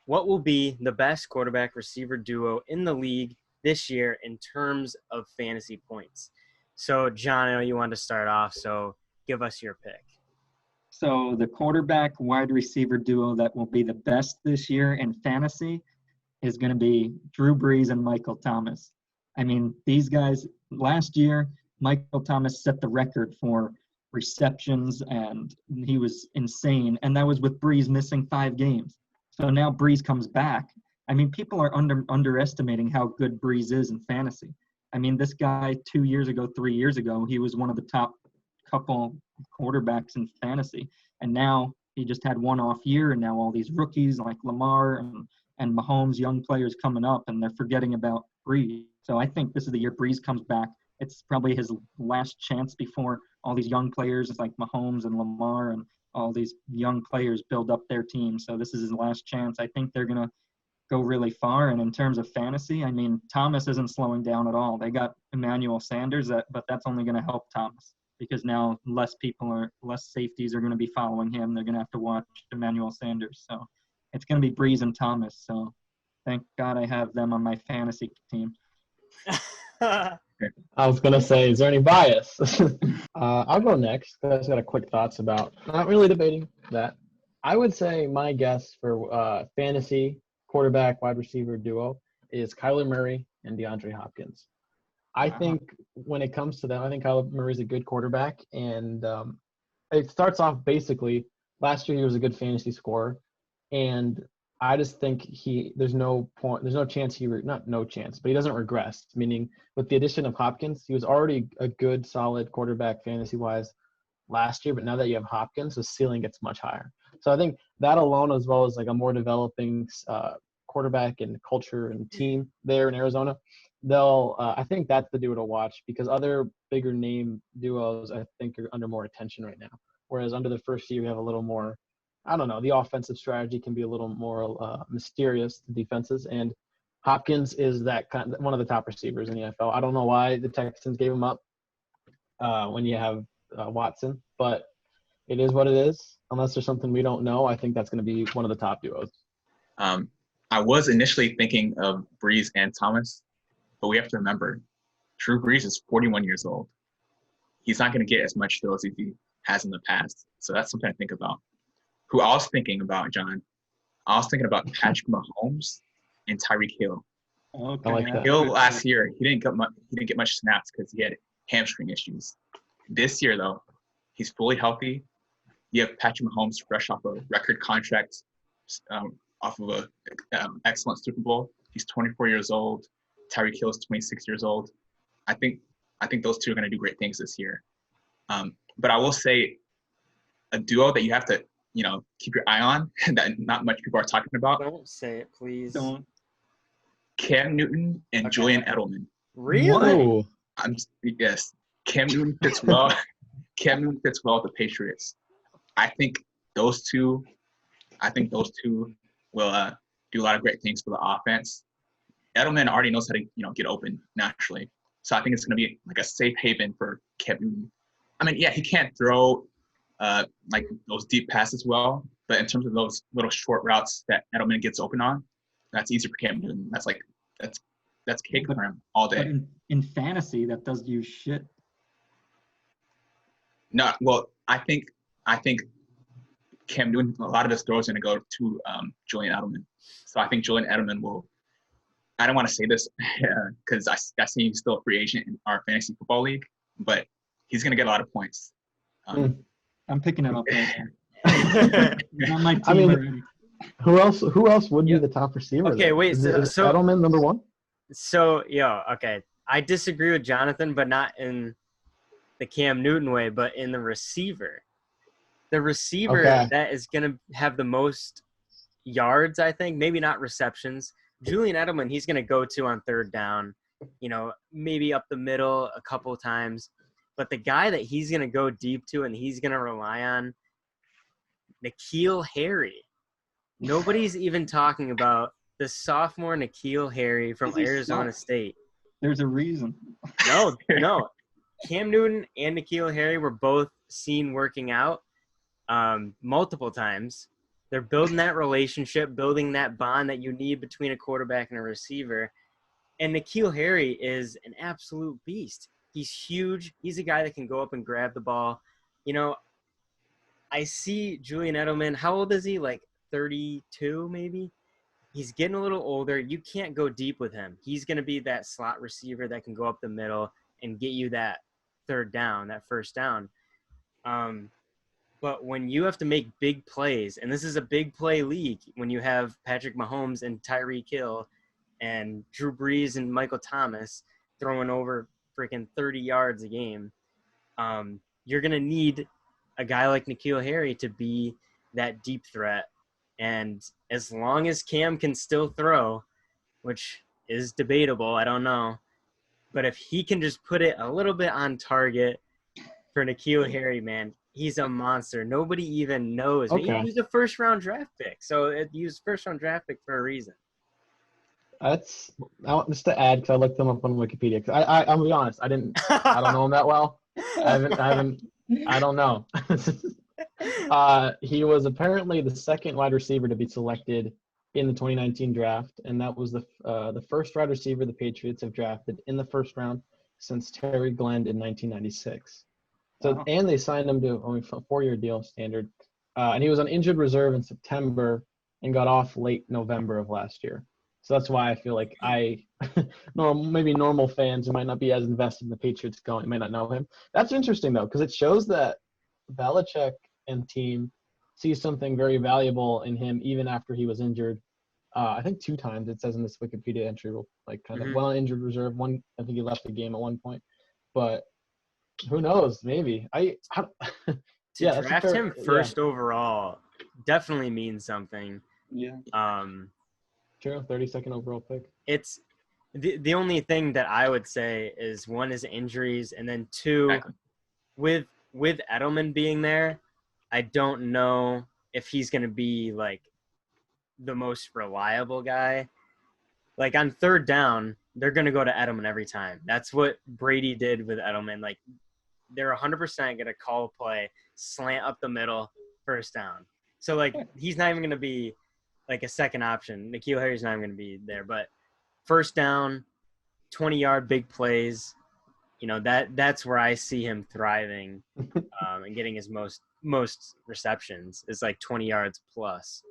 what will be the best quarterback receiver duo in the league this year in terms of fantasy points? So, John, I know you wanted to start off, so give us your pick. So the quarterback wide receiver duo that will be the best this year in fantasy is going to be Drew Brees and Michael Thomas. I mean, these guys, last year, Michael Thomas set the record for receptions, and he was insane. And that was with Brees missing 5 games. So now Brees comes back. I mean, people are underestimating how good Brees is in fantasy. I mean, this guy 2 years ago, 3 years ago, he was one of the top couple quarterbacks in fantasy. And now he just had one off year, and now all these rookies like Lamar and Mahomes, young players coming up, and they're forgetting about Brees. So I think this is the year Brees comes back. It's probably his last chance before all these young players like Mahomes and Lamar and all these young players build up their team. So this is his last chance. I think they're going to go really far. And in terms of fantasy, I mean, Thomas isn't slowing down at all. They got Emmanuel Sanders, but that's only going to help Thomas because now less safeties are going to be following him. They're going to have to watch Emmanuel Sanders. So it's going to be Brees and Thomas. So thank God I have them on my fantasy team. I was going to say, is there any bias? I'll go next. I just got quick thoughts about not really debating that. I would say my guess for fantasy quarterback wide receiver duo is Kyler Murray and DeAndre Hopkins. I think when it comes to them, I think Kyler Murray's a good quarterback, and it starts off basically last year he was a good fantasy scorer, and I just think there's no chance but he doesn't regress. Meaning with the addition of Hopkins, he was already a good, solid quarterback fantasy-wise last year, but now that you have Hopkins, the ceiling gets much higher. So I think that alone, as well as like a more developing quarterback and culture and team there in Arizona, I think that's the duo to watch because other bigger name duos I think are under more attention right now. Whereas under the first year, you have a little more, I don't know, the offensive strategy can be a little more mysterious to defenses. And Hopkins is one of the top receivers in the NFL. I don't know why the Texans gave him up when you have Watson, but it is what it is. Unless there's something we don't know, I think that's going to be one of the top duos. I was initially thinking of Brees and Thomas, but we have to remember, Drew Brees is 41 years old. He's not going to get as much throws as he has in the past. So that's something to think about. Who I was thinking about, John, I was thinking about Patrick Mahomes and Tyreek Hill. Okay. I like that. Hill last year, he didn't get much snaps because he had hamstring issues. This year, though, he's fully healthy. You have Patrick Mahomes fresh off a record contract, off of an excellent Super Bowl. He's 24 years old. Tyreek Hill is 26 years old. I think those two are going to do great things this year. But I will say a duo that you have to, keep your eye on that not much people are talking about. Don't say it, please. Don't. Cam Newton and Julian Edelman. Really? Yes. Cam Newton fits well. Cam Newton fits well with the Patriots. I think those two will do a lot of great things for the offense. Edelman already knows how to, get open naturally. So I think it's going to be like a safe haven for Cam Newton. I mean, yeah, he can't throw like those deep passes well, but in terms of those little short routes that Edelman gets open on, that's easy for Cam Newton. That's cake for him all day. But in fantasy, that does you shit. No, well, I think Cam Newton, a lot of his throws are going to go to Julian Edelman. So I think Julian Edelman will. I don't want to say this because I see he's still a free agent in our fantasy football league, but he's going to get a lot of points. I'm picking him up. He's on my team already. Who else would be the top receiver? Okay, then? wait. Is So Edelman number one? So, okay. I disagree with Jonathan, but not in the Cam Newton way, but in the receiver. The receiver that is going to have the most yards, I think, maybe not receptions. Julian Edelman, he's going to go to on third down, maybe up the middle a couple times. But the guy that he's going to go deep to and he's going to rely on, N'Keal Harry. Nobody's even talking about the sophomore N'Keal Harry from Arizona State. There's a reason. No. Cam Newton and N'Keal Harry were both seen working out multiple times. They're building that relationship, building that bond that you need between a quarterback and a receiver. And N'Keal Harry is an absolute beast. He's huge. He's a guy that can go up and grab the ball. You know, I see Julian Edelman. How old is he? Like 32 maybe? He's getting a little older. You can't go deep with him. He's going to be that slot receiver that can go up the middle and get you that third down, that first down. But when you have to make big plays, and this is a big play league, when you have Patrick Mahomes and Tyreek Hill and Drew Brees and Michael Thomas throwing over freaking 30 yards a game, you're going to need a guy like N'Keal Harry to be that deep threat. And as long as Cam can still throw, which is debatable, I don't know, but if he can just put it a little bit on target for N'Keal Harry, man, he's a monster. Nobody even knows. Okay. He was a first-round draft pick, so he was first-round draft pick for a reason. That's just to add, because I looked him up on Wikipedia. Cause I'm gonna be honest, I don't know him that well. I don't know. He was apparently the second wide receiver to be selected in the 2019 draft, and that was the first wide receiver the Patriots have drafted in the first round since Terry Glenn in 1996. So, Wow. and they signed him to only a 4-year deal standard, and he was on injured reserve in September and got off late November of last year. So that's why I feel like maybe normal fans who might not be as invested in the Patriots might not know him. That's interesting though, because it shows that Belichick and team see something very valuable in him even after he was injured. I think 2 times it says in this Wikipedia entry, like kind of one on injured reserve. One, I think he left the game at one point, but who knows? Maybe Draft him first overall definitely means something. Yeah. True, 32nd overall pick. It's the only thing that I would say is, one is injuries, and then 2, Exactly. with Edelman being there, I don't know if he's going to be like the most reliable guy. Like on third down, they're going to go to Edelman every time. That's what Brady did with Edelman. Like they're 100% going to call a play, slant up the middle, first down. So like he's not even going to be like a second option. N'Keal Harry's not even going to be there. But first down, 20-yard big plays, you know, that's where I see him thriving and getting his most receptions is like 20 yards plus.